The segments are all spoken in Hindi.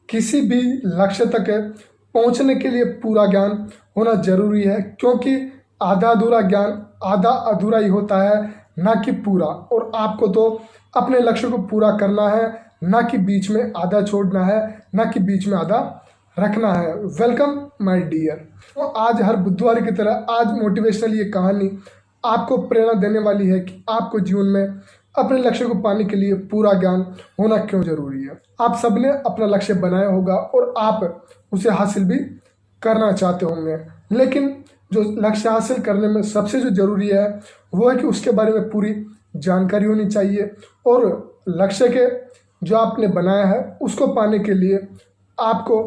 किसी भी लक्ष्य तक पहुंचने के लिए पूरा ज्ञान होना जरूरी है, क्योंकि आधा अधूरा ज्ञान आधा अधूरा ही होता है, ना कि पूरा। और आपको तो अपने लक्ष्य को पूरा करना है, ना कि बीच में आधा छोड़ना है, ना कि बीच में आधा रखना है। Welcome my dear. तो आज हर बुधवार की तरह आज मोटिवेशनल ये कहानी आपको प्रेरणा देने वाली है कि आपको जीवन में अपने लक्ष्य को पाने के लिए पूरा ज्ञान होना क्यों जरूरी है। आप सबने अपना लक्ष्य बनाया होगा और आप उसे हासिल भी करना चाहते होंगे, लेकिन जो लक्ष्य हासिल करने में सबसे जो जरूरी है वो है कि उसके बारे में पूरी जानकारी होनी चाहिए। और लक्ष्य के जो आपने बनाया है उसको पाने के लिए आपको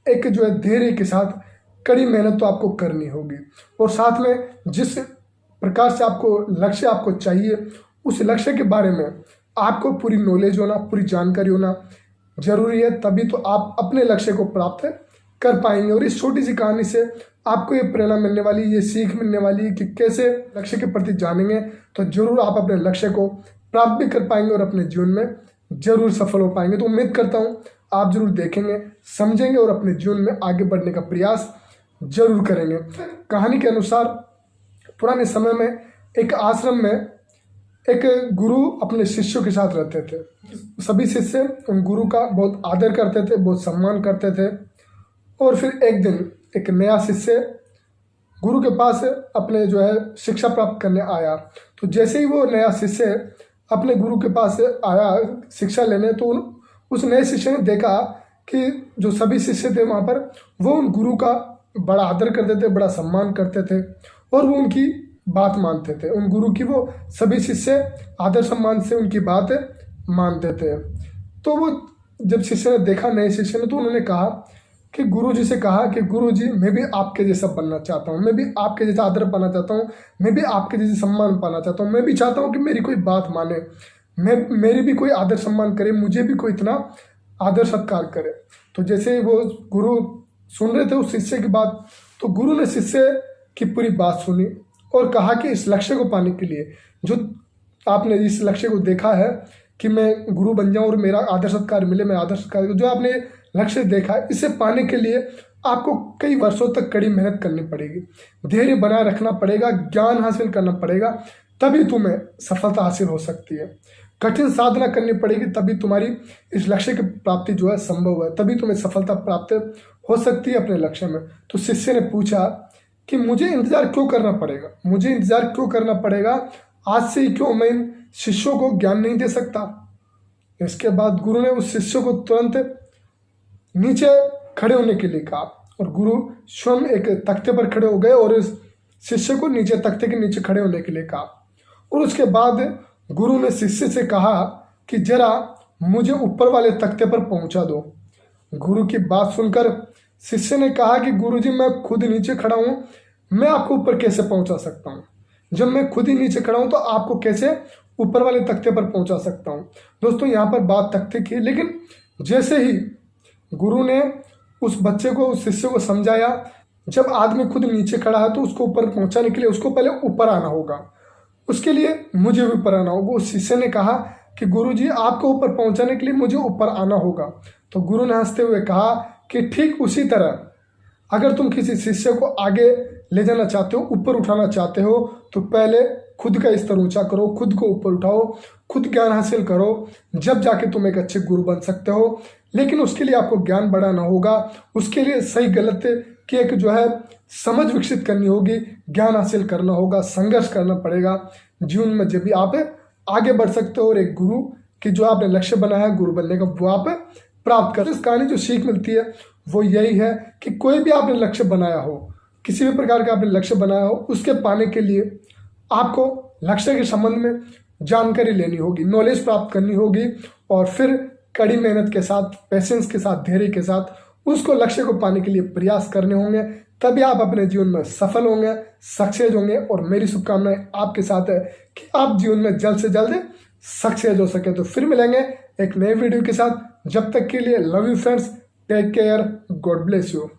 एक जो है धैर्य के साथ कड़ी मेहनत तो आपको करनी होगी, और साथ में जिस प्रकार से आपको लक्ष्य आपको चाहिए उस लक्ष्य के बारे में आपको पूरी नॉलेज होना, पूरी जानकारी होना जरूरी है। तभी तो आप अपने लक्ष्य को प्राप्त कर पाएंगे। और इस छोटी सी कहानी से आपको ये प्रेरणा मिलने वाली, ये सीख मिलने वाली है कि कैसे लक्ष्य के प्रति जानेंगे तो जरूर आप अपने लक्ष्य को प्राप्त भी कर पाएंगे और अपने जीवन में जरूर सफल हो पाएंगे। तो उम्मीद करता हूँ आप जरूर देखेंगे, समझेंगे और अपने जीवन में आगे बढ़ने का प्रयास जरूर करेंगे। कहानी के अनुसार पुराने समय में एक आश्रम में एक गुरु अपने शिष्यों के साथ रहते थे। सभी शिष्य उन गुरु का बहुत आदर करते थे, बहुत सम्मान करते थे। और फिर एक दिन एक नया शिष्य गुरु के पास अपने जो है शिक्षा प्राप्त करने आया। तो जैसे ही वो नया शिष्य अपने गुरु के पास आया शिक्षा लेने, तो उस नए शिष्य ने देखा कि जो सभी शिष्य थे वहाँ पर वो उन गुरु का बड़ा आदर करते थे, बड़ा सम्मान करते थे और वो उनकी बात मानते थे। उन गुरु की वो सभी शिष्य आदर सम्मान से उनकी बात मानते थे। तो वो जब शिष्य ने देखा, नए शिष्य ने, तो उन्होंने कहा कि गुरु जी से कहा कि गुरु जी मैं भी आपके जैसा बनना चाहता हूँ, मैं भी आपके जैसा आदर पाना चाहता हूँ, मैं भी आपके जैसे सम्मान पाना चाहता हूँ, मैं भी चाहता हूँ कि मेरी कोई बात माने, मेरी भी कोई आदर सम्मान करे, मुझे भी कोई इतना आदर सत्कार करे। तो जैसे वो गुरु सुन रहे थे उस शिष्य की बात, तो गुरु ने शिष्य की पूरी बात सुनी और कहा कि इस लक्ष्य को पाने के लिए, जो आपने इस लक्ष्य को देखा है कि मैं गुरु बन जाऊं और मेरा आदर सत्कार मिले, मैं आदर सत्कार, जो आपने लक्ष्य देखा है, इसे पाने के लिए आपको कई वर्षों तक कड़ी मेहनत करनी पड़ेगी, धैर्य बनाए रखना पड़ेगा, ज्ञान हासिल करना पड़ेगा, तभी तुम्हें सफलता हासिल हो सकती है। कठिन साधना करनी पड़ेगी, तभी तुम्हारी इस लक्ष्य की प्राप्ति जो है संभव है, तभी तुम्हें सफलता प्राप्त हो सकती है अपने लक्ष्य में। तो शिष्य ने पूछा कि मुझे इंतजार क्यों करना पड़ेगा, मुझे इंतजार क्यों करना पड़ेगा, आज से ही क्यों मैं इन शिष्यों को ज्ञान नहीं दे सकता। इसके बाद गुरु ने उस शिष्य को तुरंत नीचे खड़े होने के लिए कहा और गुरु स्वयं एक तख्ते पर खड़े हो गए और इस शिष्य को नीचे तख्ते के नीचे खड़े होने के लिए कहा। और उसके बाद गुरु ने शिष्य से कहा कि जरा मुझे ऊपर वाले तख्ते पर पहुंचा दो। गुरु की बात सुनकर शिष्य ने कहा कि गुरुजी मैं खुद नीचे खड़ा हूं, मैं आपको ऊपर कैसे पहुंचा सकता हूं। जब मैं खुद ही नीचे खड़ा हूं तो आपको कैसे ऊपर वाले तख्ते पर पहुंचा सकता हूं। दोस्तों यहाँ पर बात तख्ते की, लेकिन जैसे ही गुरु ने उस बच्चे को, उस शिष्य को समझाया, जब आदमी खुद नीचे खड़ा है तो उसको ऊपर पहुंचाने के लिए उसको पहले ऊपर आना होगा, उसके लिए मुझे भी ऊपर आना होगा। उस शिष्य ने कहा कि गुरुजी आपको ऊपर पहुंचाने के लिए मुझे ऊपर आना होगा। तो गुरु ने हंसते हुए कहा कि ठीक उसी तरह अगर तुम किसी शिष्य को आगे ले जाना चाहते हो, ऊपर उठाना चाहते हो, तो पहले खुद का स्तर ऊंचा करो, खुद को ऊपर उठाओ, खुद ज्ञान हासिल करो, जब जाके तुम एक अच्छे गुरु बन सकते हो। लेकिन उसके लिए आपको ज्ञान बढ़ाना होगा, उसके लिए सही गलत की एक जो है समझ विकसित करनी होगी, ज्ञान हासिल करना होगा, संघर्ष करना पड़ेगा जीवन में, जब भी आप आगे बढ़ सकते हो और एक गुरु की जो आपने लक्ष्य बनाया है गुरु बनने का, वो आप प्राप्त कर। इस कहानी जो सीख मिलती है वो यही है कि कोई भी आपने लक्ष्य बनाया हो, किसी भी प्रकार का आपने लक्ष्य बनाया हो, उसके पाने के लिए आपको लक्ष्य के संबंध में जानकारी लेनी होगी, नॉलेज प्राप्त करनी होगी और फिर कड़ी मेहनत के साथ, पेशेंस के साथ, धैर्य के साथ उसको लक्ष्य को पाने के लिए प्रयास करने होंगे। तभी आप अपने जीवन में सफल होंगे, सक्सेस होंगे। और मेरी शुभकामनाएं आपके साथ है कि आप जीवन में जल्द से जल्द सक्सेस हो सके। तो फिर मिलेंगे एक नए वीडियो के साथ, जब तक के लिए love you friends, take care, God bless you.